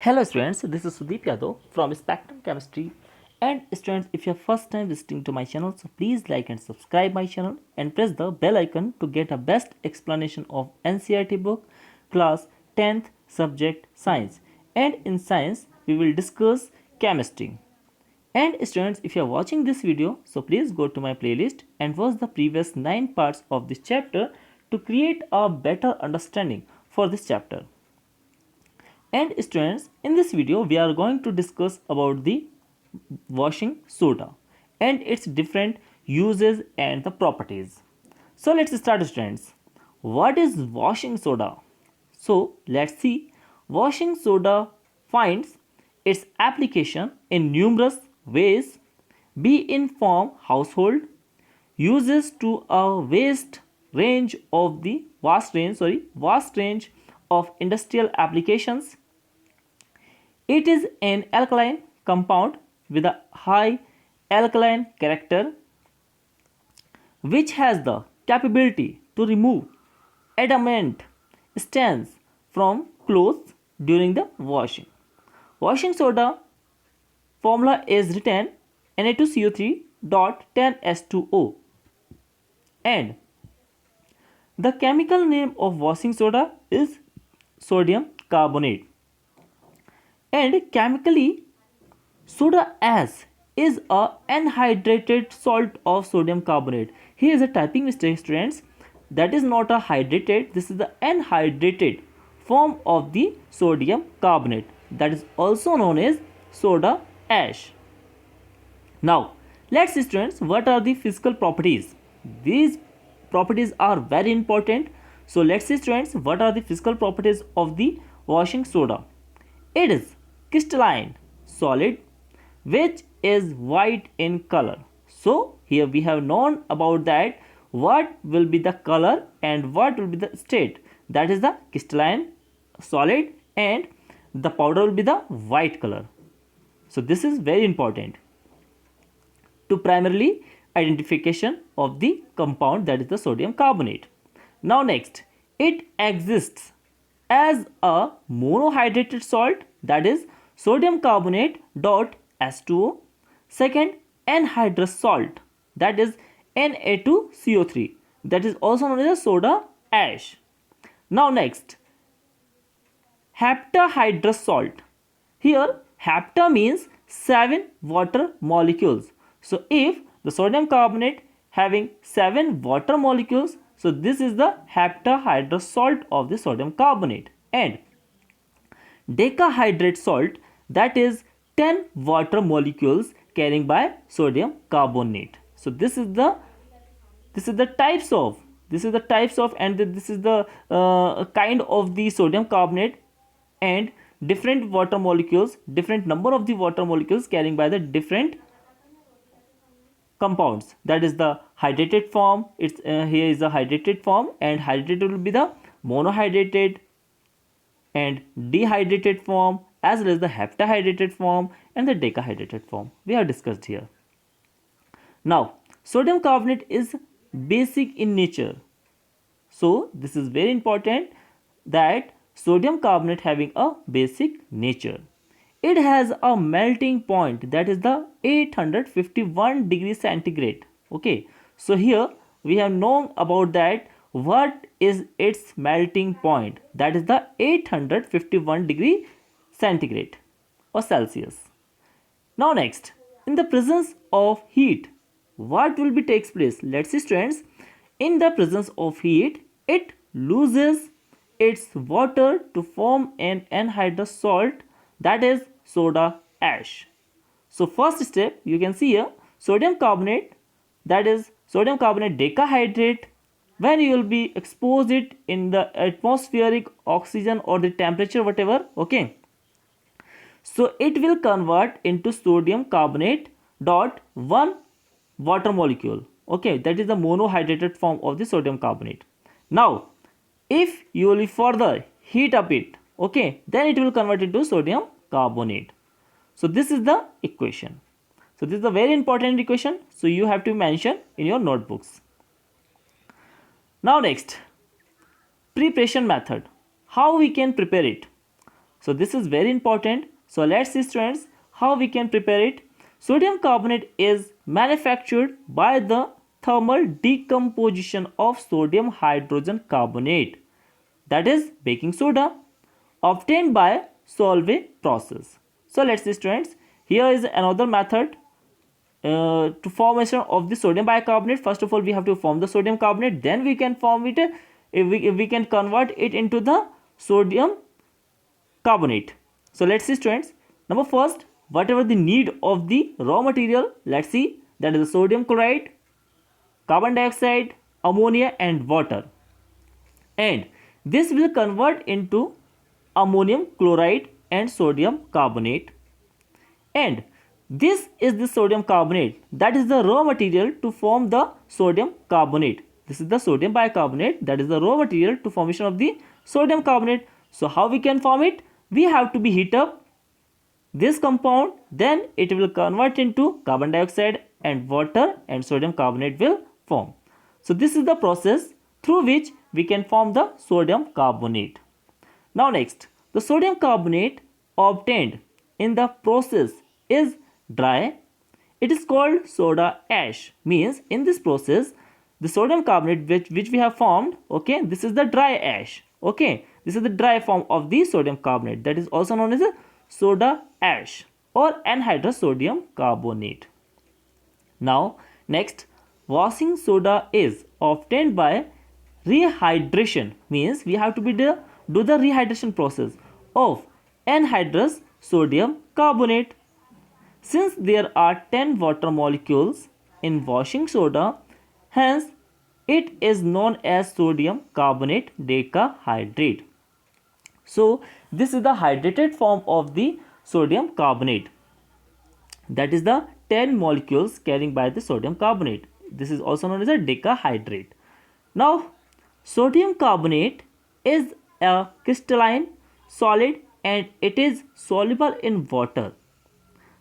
Hello students, this is Sudeep Yadav from Spectrum Chemistry. And students, if you're first time visiting to my channel, so please like and subscribe my channel and press the bell icon to get a best explanation of NCERT book class 10th subject science. And in science, we will discuss chemistry. And students, if you are watching this video, so please go to my playlist and watch the previous 9 parts of this chapter to create a better understanding for this chapter. And students, in this video we are going to discuss about the washing soda and its different uses and the properties. So let's start students. What is washing soda? So let's see. Washing soda finds its application in numerous ways, be in farm, household, uses to a vast range of industrial applications. It is an alkaline compound with a high alkaline character which has the capability to remove adamant stains from clothes during the washing. Washing soda formula is written Na2CO3.10H2O, and the chemical name of washing soda is sodium carbonate. And chemically, soda ash is a anhydrated salt of sodium carbonate. Here is a typing mistake, students. That is not a hydrated, this is the anhydrated form of the sodium carbonate. That is also known as soda ash. Now, let's see students, what are the physical properties? These properties are very important. So let's see students, what are the physical properties of the washing soda? It is crystalline solid which is white in color. So here we have known about that what will be the color and what will be the state. That is the crystalline solid and the powder will be the white color. So this is very important to primarily identification of the compound, that is the sodium carbonate. Now next, it exists as a monohydrated salt, that is sodium carbonate dot H2O. Second, anhydrous salt, that is Na2CO3, that is also known as soda ash. Now next, heptahydrous salt. Here hepta means 7 water molecules. So if the sodium carbonate having 7 water molecules, so this is the heptahydrous salt of the sodium carbonate. And decahydrate salt, that is 10 water molecules carrying by sodium carbonate. So this is the types of and this is the kind of the sodium carbonate, and different water molecules, different number of the water molecules carrying by the different compounds. That is the hydrated form. It's here is the hydrated form, and hydrated will be the monohydrated and dehydrated form, as well as the heptahydrated form and the decahydrated form we have discussed here. Now sodium carbonate is basic in nature. So this is very important, that sodium carbonate having a basic nature. It has a melting point, that is the 851 degrees centigrade. Okay, so here we have known about that what is its melting point, that is the 851 degree centigrade or Celsius. Now next, in the presence of heat, what will be takes place? Let's see students, in the presence of heat, it loses its water to form an anhydrous salt, that is soda ash. So first step you can see here, sodium carbonate, that is sodium carbonate decahydrate. When you will be expose it in the atmospheric oxygen or the temperature whatever, okay, so it will convert into sodium carbonate dot 1 water molecule. Okay, that is the monohydrated form of the sodium carbonate. Now if you will further heat up it, okay, then it will convert into sodium carbonate. So this is the equation. So this is a very important equation, so you have to mention in your notebooks. Now next, preparation method, how we can prepare it. So this is very important. So let's see students how we can prepare it. Sodium carbonate is manufactured by the thermal decomposition of sodium hydrogen carbonate, that is baking soda, obtained by Solvay process. So let's see students, here is another method to formation of the sodium bicarbonate. First of all, we have to form the sodium carbonate, then we can form it, if we can convert it into the sodium carbonate. So let's see students, number first, whatever the need of the raw material, let's see, that is the sodium chloride, carbon dioxide, ammonia and water, and this will convert into ammonium chloride and sodium carbonate, and this is the sodium carbonate, that is the raw material to form the sodium carbonate. This is the sodium bicarbonate, that is the raw material to formation of the sodium carbonate. So how we can form it? We have to be heat up this compound, then it will convert into carbon dioxide and water, and sodium carbonate will form. So this is the process through which we can form the sodium carbonate. Now next, the sodium carbonate obtained in the process is dry. It is called soda ash. Means in this process, the sodium carbonate which we have formed, okay, this is the dry ash. Okay, this is the dry form of the sodium carbonate, that is also known as a soda ash or anhydrous sodium carbonate. Now next, washing soda is obtained by rehydration. Means we have to do the rehydration process of anhydrous sodium carbonate. Since there are 10 water molecules in washing soda, hence it is known as sodium carbonate decahydrate. So this is the hydrated form of the sodium carbonate, that is the 10 molecules carrying by the sodium carbonate. This is also known as a decahydrate. Now sodium carbonate is a crystalline solid and it is soluble in water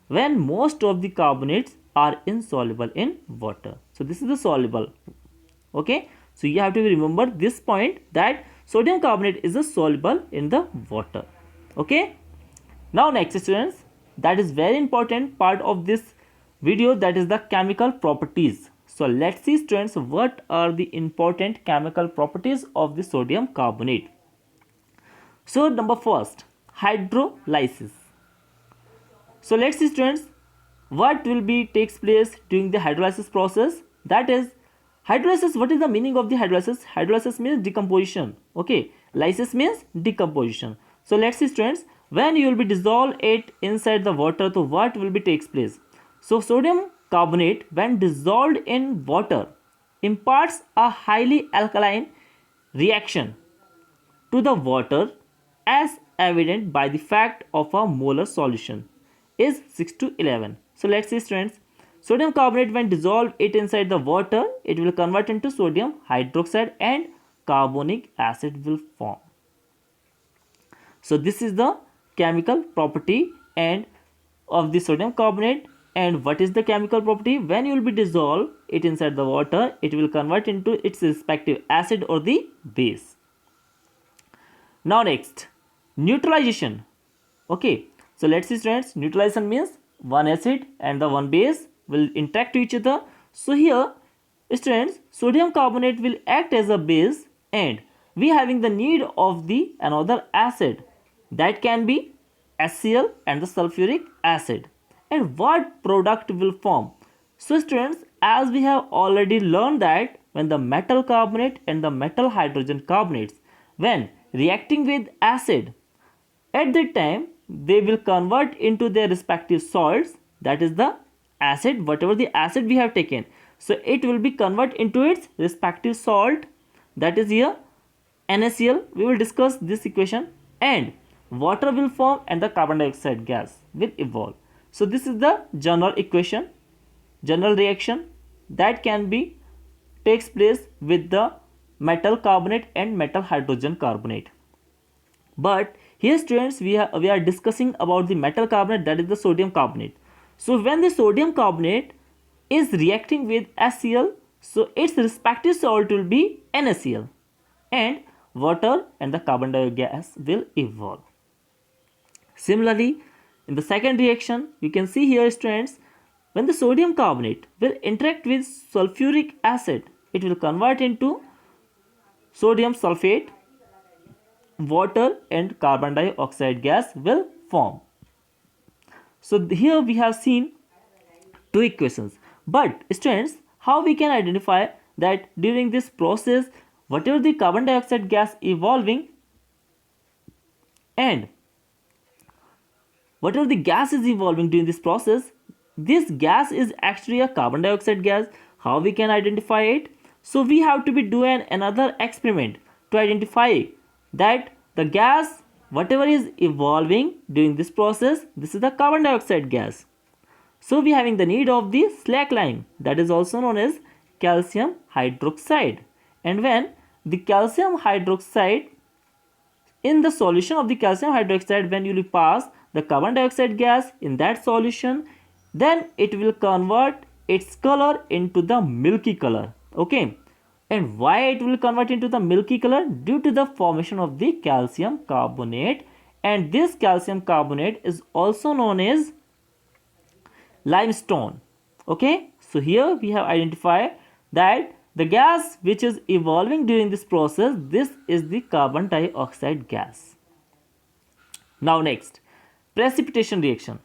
when most of the carbonates are insoluble in water. So this is the soluble. Okay, so you have to remember this point, that sodium carbonate is a soluble in the water. Okay, now next students, that is very important part of this video, that is the chemical properties. So let's see students, what are the important chemical properties of the sodium carbonate. So number first, hydrolysis. So let's see students, what will be takes place during the hydrolysis process. That is hydrolysis. What is the meaning of the hydrolysis? Hydrolysis means decomposition. Okay, lysis means decomposition. So let's see students, when you will be dissolve it inside the water, so what will be takes place? So sodium carbonate when dissolved in water imparts a highly alkaline reaction to the water, as evident by the fact of a molar solution is 6 to 11. So let's see students, sodium carbonate when dissolved it inside the water, it will convert into sodium hydroxide and carbonic acid will form. So this is the chemical property and of the sodium carbonate. And what is the chemical property? When you will be dissolve it inside the water, it will convert into its respective acid or the base. Now next, neutralization. Okay, so let's see students, neutralization means one acid and the one base will interact to each other. So here students, sodium carbonate will act as a base and we having the need of the another acid, that can be HCl and the sulfuric acid. And what product will form? So students, as we have already learned that when the metal carbonate and the metal hydrogen carbonates when reacting with acid, at that time they will convert into their respective salts, that is the acid, whatever the acid we have taken, so it will be convert into its respective salt, that is here NaCl. We will discuss this equation, and water will form and the carbon dioxide gas will evolve. So this is the general equation, general reaction that can be takes place with the metal carbonate and metal hydrogen carbonate. But here students, we are discussing about the metal carbonate, that is the sodium carbonate. So when the sodium carbonate is reacting with HCl, so its respective salt will be NaCl and water and the carbon dioxide gas will evolve. Similarly, in the second reaction, you can see here, students, when the sodium carbonate will interact with sulfuric acid, it will convert into sodium sulfate, water and carbon dioxide gas will form. So here we have seen two equations. But students, how we can identify that during this process, whatever the carbon dioxide gas evolving and whatever the gas is evolving during this process, this gas is actually a carbon dioxide gas. How we can identify it? So we have to be doing another experiment to identify that the gas whatever is evolving during this process, this is the carbon dioxide gas. So we having the need of the slackline, that is also known as calcium hydroxide. And when the calcium hydroxide, in the solution of the calcium hydroxide, when you will pass the carbon dioxide gas in that solution, then it will convert its color into the milky color. Okay. And why it will convert into the milky color? Due to the formation of the calcium carbonate. And this calcium carbonate is also known as limestone. Okay, so here we have identified that the gas which is evolving during this process, this is the carbon dioxide gas. Now next, precipitation reaction.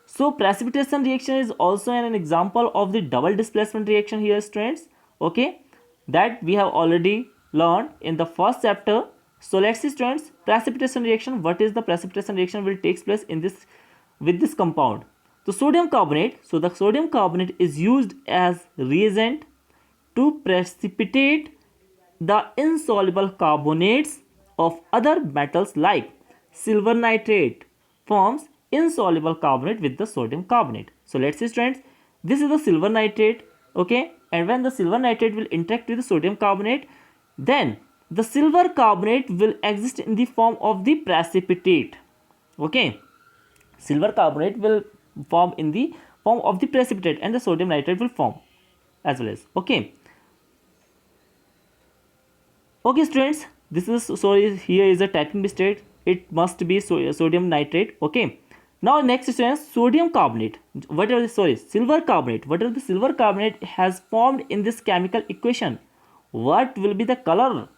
So precipitation reaction is also an example of the double displacement reaction here, students. Okay, that we have already learned in the first chapter. So let's see, students, precipitation reaction. What is the precipitation reaction will takes place in this with this compound? So sodium carbonate. So the sodium carbonate is used as reagent to precipitate the insoluble carbonates of other metals like silver nitrate forms insoluble carbonate with the sodium carbonate. So let's see, students, this is the silver nitrate. Okay, and when the silver nitrate will interact with the sodium carbonate, then the silver carbonate will exist in the form of the precipitate. Okay, silver carbonate will form in the form of the precipitate and the sodium nitrate will form as well as. Okay, students, this is, sorry, here is a typing mistake, it must be sodium nitrate. Okay, now next, students, sodium carbonate, silver carbonate, whatever the silver carbonate has formed in this chemical equation, what will be the color?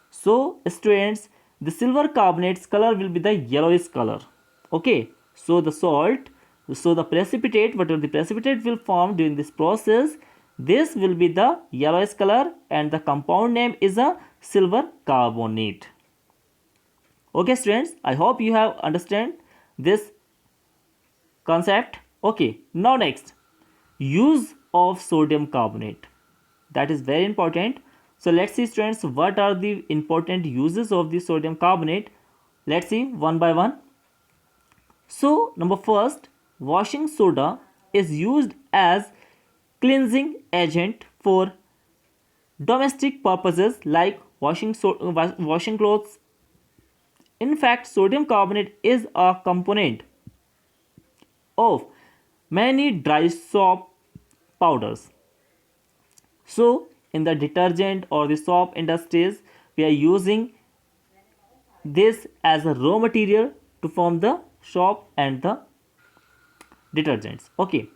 So students, the silver carbonate's color will be the yellowish color. Okay, so the salt, so the precipitate, whatever the precipitate will form during this process, this will be the yellowish color and the compound name is a silver carbonate. Okay, students, I hope you have understand this concept. Okay, now next, use of sodium carbonate, that is very important. So let's see, students, what are the important uses of the sodium carbonate. Let's see one by one. So number first, washing soda is used as cleansing agent for domestic purposes like washing clothes. In fact, sodium carbonate is a component of many dry soap powders. So in the detergent or the soap industries, we are using this as a raw material to form the soap and the detergents. Okay,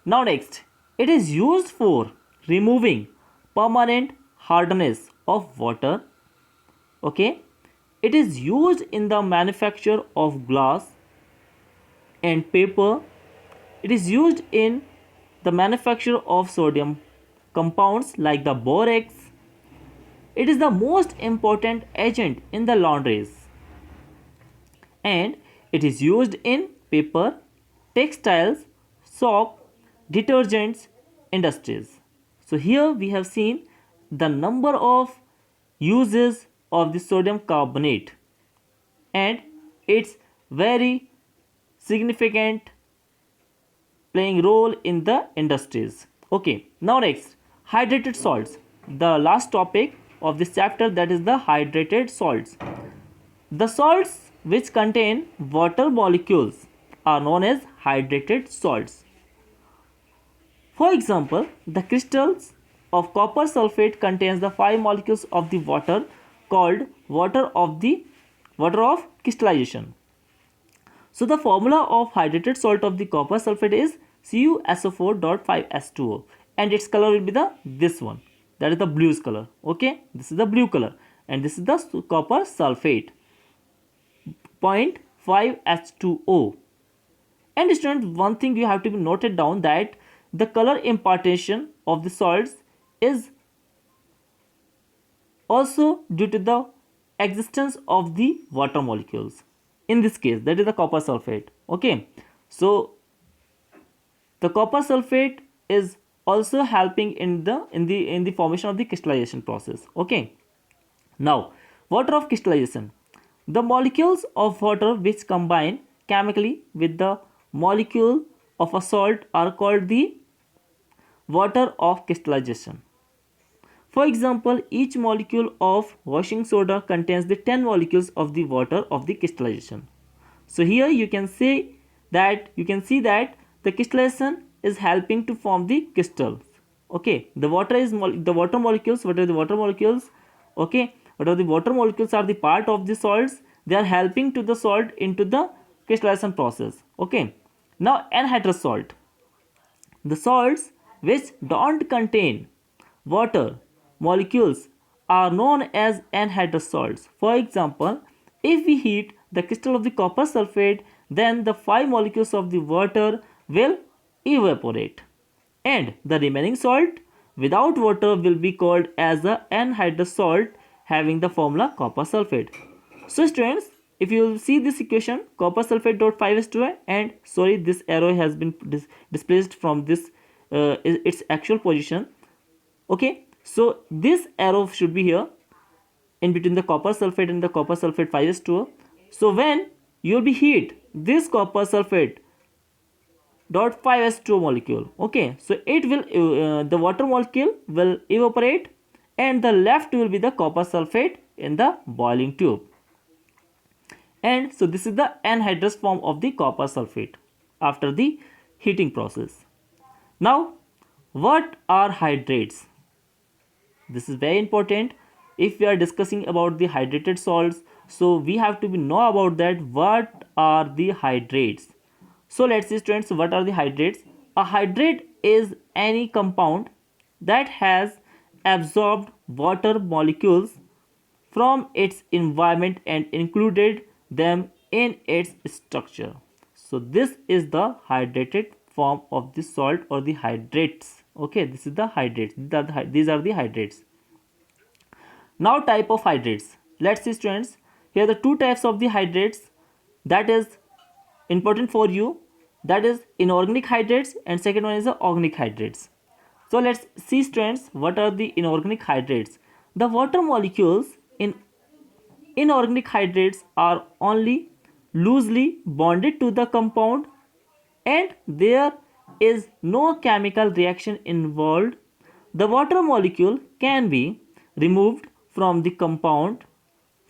now next, it is used for removing permanent hardness of water. Okay, it is used in the manufacture of glass and paper. It is used in the manufacture of sodium compounds like the borax. It is the most important agent in the laundries, and it is used in paper, textiles, soap, detergents industries. So here we have seen the number of uses of the sodium carbonate and its very significant playing role in the industries. Okay, now next, hydrated salts, the last topic of this chapter, that is the hydrated salts. The salts which contain water molecules are known as hydrated salts. For example, the crystals of copper sulfate contains the 5 molecules of the water called water of the water of crystallization. So the formula of hydrated salt of the copper sulfate is CuSO4.5H2O, and its color will be this one, that is the bluish color. Okay, this is the blue color, and this is the copper sulfate 0.5H2O. And students, one thing you have to be noted down, that the color impartation of the salts is also due to the existence of the water molecules. In this case, that is the copper sulfate. Okay, so the copper sulfate is also helping in the formation of the crystallization process. Okay, now water of crystallization. The molecules of water which combine chemically with the molecule of a salt are called the water of crystallization. For example, each molecule of washing soda contains the 10 molecules of the water of the crystallization. So here you can see that the crystallization is helping to form the crystals. Okay, the water molecules. What are the water molecules? Okay, what are the water molecules are the part of the salts. They are helping to the salt into the crystallization process. Okay, now anhydrous salt. The salts which don't contain water molecules are known as anhydrous salts. For example, if we heat the crystal of the copper sulfate, then the 5 molecules of the water will evaporate, and the remaining salt without water will be called as the anhydrous salt, having the formula copper sulfate. So students, if you see this equation, copper sulfate dot 5H2O, and sorry, this arrow has been displaced from this its actual position. Okay, so this arrow should be here in between the copper sulfate and the copper sulfate 5H2O. So when you will be heat this copper sulfate dot 5H2O molecule, okay, so it will the water molecule will evaporate, and the left will be the copper sulfate in the boiling tube. And so this is the anhydrous form of the copper sulfate after the heating process. Now, what are hydrates? This is very important. If we are discussing about the hydrated salts, so we have to know about that what are the hydrates. So let's see students, what are the hydrates? A hydrate is any compound that has absorbed water molecules from its environment and included them in its structure. So this is the hydrated form of the salt or the hydrates. Okay, this is the hydrates. These are the hydrates. Now type of hydrates. Let's see students. Here are the two types of the hydrates that is important for you. That is inorganic hydrates, and second one is the organic hydrates. So let's see students, what are the inorganic hydrates. The water molecules in inorganic hydrates are only loosely bonded to the compound, and there is no chemical reaction involved. The water molecule can be removed from the compound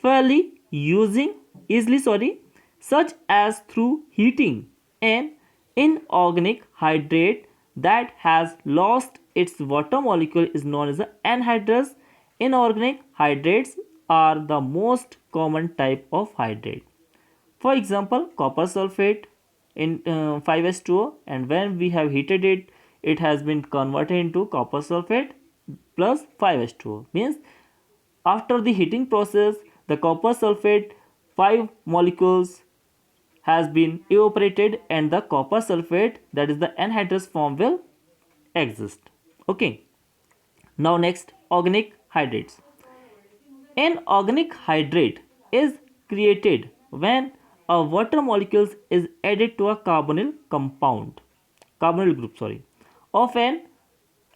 fairly easily, such as through heating. An inorganic hydrate that has lost its water molecule is known as anhydrous. Inorganic hydrates are the most common type of hydrate. For example, copper sulfate in 5H2O, and when we have heated it, it has been converted into copper sulfate plus 5H2O. Means after the heating process, the copper sulfate 5 molecules has been evaporated, and the copper sulfate, that is the anhydrous form, will exist. Okay. Now next, organic hydrates. An organic hydrate is created when a water molecule is added to a carbonyl group of an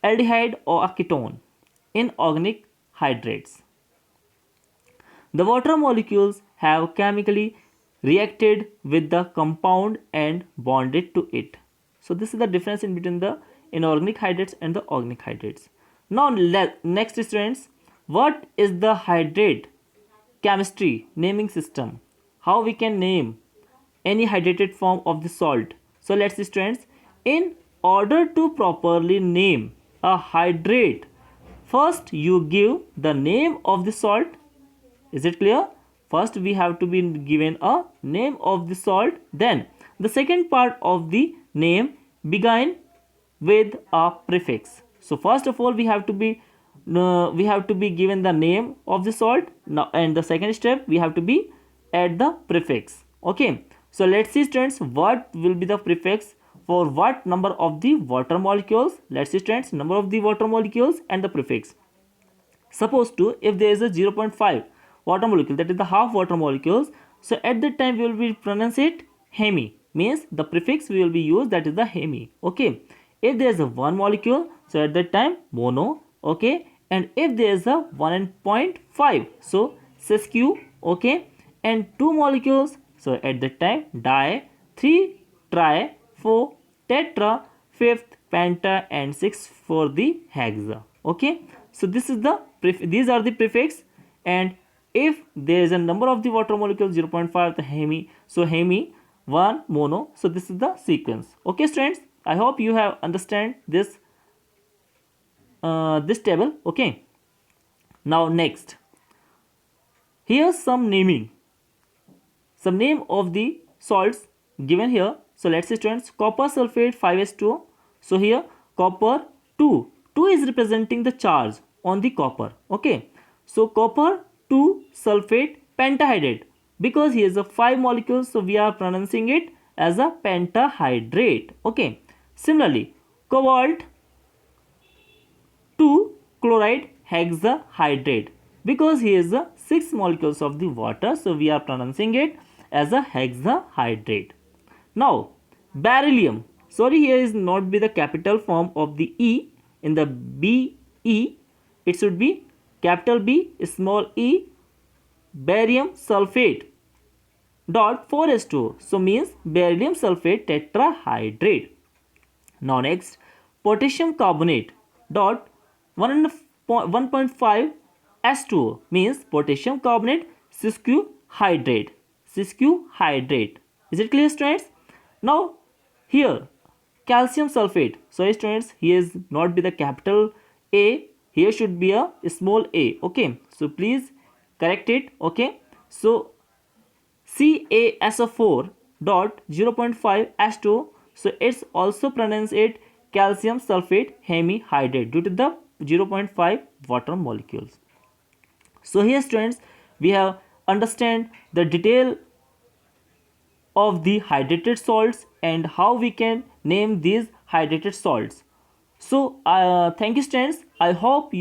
aldehyde or a ketone. In organic hydrates, the water molecules have chemically reacted with the compound and bonded to it. So this is the difference in between the inorganic hydrates and the organic hydrates. Now next students, what is the hydrate chemistry naming system? How we can name any hydrated form of the salt? So let's see students, in order to properly name a hydrate, first you give the name of the salt. Is it clear? first we have to be given a name of the salt, then the second part of the name begin with a prefix. So first of all we have to be given the name of the salt now, and the second step we have to be add the prefix. Okay, so let's see students what will be the prefix for what number of the water molecules. Let's see students number of the water molecules and the prefix. Suppose to if there is a 0.5 water molecule, that is the half water molecules, so at that time we will be pronounce it hemi, means the prefix we will be used, that is the hemi. Okay, if there is a one molecule, so at that time mono. Okay, and if there is a 1.5, so sesquiu. Okay, and two molecules, so at that time di, three tri, four tetra, fifth penta, and six for the hexa. Okay, so this is the these are the prefix, and if there is a number of the water molecules 0.5, the hemi, so hemi 1 mono, so this is the sequence. Okay students, I hope you have understand this this table. Okay, now next, here's some naming, some name of the salts given here. So let's say students, copper sulfate 5s2o. So here copper 2 is representing the charge on the copper. Okay, so copper 2 sulfate pentahydrate, because here is a 5 molecules, so we are pronouncing it as a pentahydrate. Okay, similarly cobalt 2 chloride hexahydrate, because here is a 6 molecules of the water, so we are pronouncing it as a hexahydrate. Now beryllium, sorry here is not be the capital form of the E in the BE, it should be capital B small e, barium sulfate dot 4s2o, so means beryllium sulfate tetrahydrate. Now next, potassium carbonate dot 1.5 S2O, means potassium carbonate sesquihydrate. Sesquihydrate. Is it clear students? Now here calcium sulfate, sorry students, here is not be the capital A, here should be a small a. Okay, so please correct it. Okay, so CaSO4 dot 0.5 H2O, so it's also pronounced it calcium sulfate hemihydrate due to the 0.5 water molecules. So here students, we have understand the detail of the hydrated salts and how we can name these hydrated salts. So thank you students, I hope